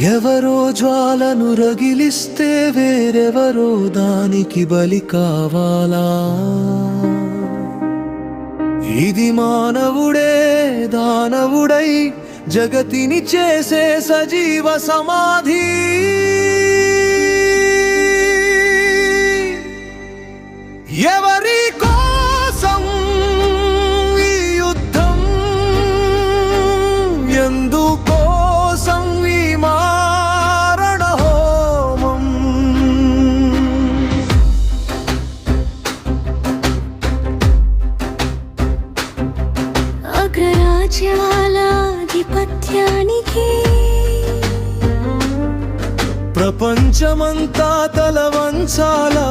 ఎవరో జ్వాలను రగిలిస్తే వేరెవరో దానికి బలి కావాలా? ఇది మానవుడే దానవుడై జగతిని చేసే సజీవ సమాధి. ఎవరి కోసం ఈ యుద్ధం? ఎందుకోసం ఈ మారణ హోమం? అగ్రరాజ్యాల ఆధిపత్యానికి ప్రపంచమంతా తల వంచాలా?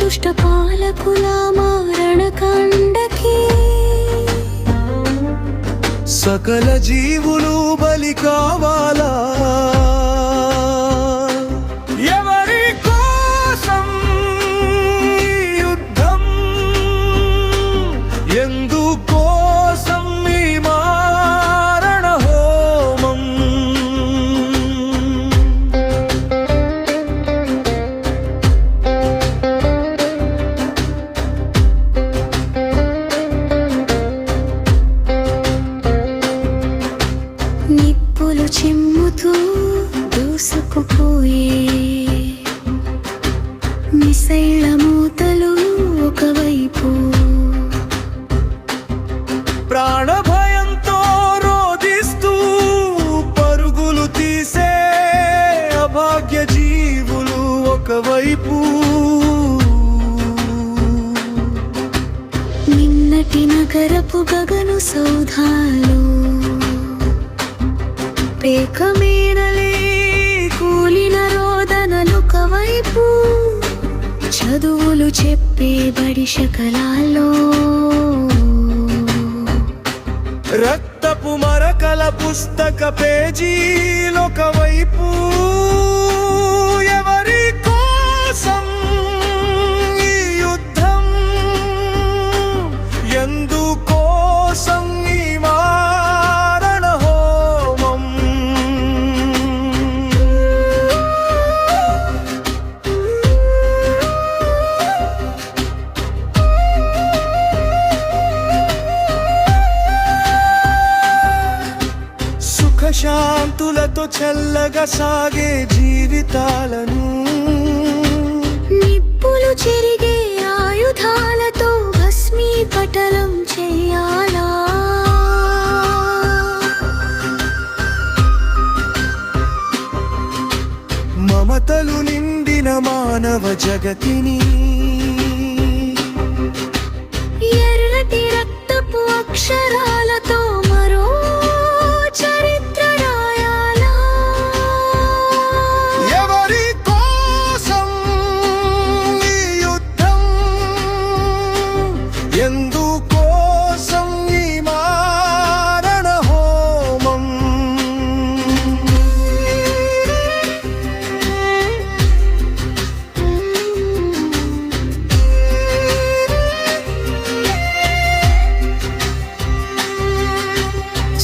దుష్ట పాలకుల మారణకాండకి సకల జీవులు బలి కావాలా? ఎవరి కోసం ఈ యుద్ధం? ఎందుకోసం ఈ మారణ హోమం? నిప్పులు చిమ్ముతూ దూసుకుపోయే మిసైళ్ళ మూతలు ఒకవైపు, ప్రాణ భయంతో రోధిస్తూ పరుగులు తీసే అభాగ్య జీవులు ఒకవైపు. నిన్నటి నగరపు గగను సౌధాలు పేక మేడలే కూలిన రోదనలొక వైపు, చదువులు చెప్పే బడి శకలాల్లో రక్తపు మరకల పుస్తక పేజీలొక వైపు. ఎవరి కోసం ఈ యుద్ధం? ఎందుకోసం ఈ మారణ హోమం? సుఖశాంతులతో చల్లగా సాగే జీవితాలను నిప్పులు చెరిగే ఆయుధాలతో భస్మీపటలం చెయ్యాలా? మమతలు నిండిన మానవ జగతిని ఎర్రటి రక్తపు అక్షరాలతో మరో చరిత్ర రాయాలా? ఎవరి కోసం ఈ యుద్ధం? ఎందుకోసం ఈ మారణ హోమం?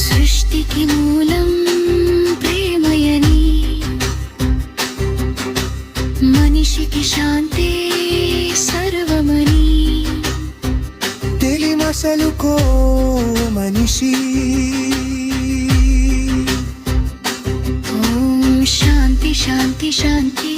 సృష్టికి మూలం ప్రేమయని, మనిషికి శాంతి సర్వమని తెలిమసలుకో మనిషి. ఓం శాంతి శాంతి శాంతి.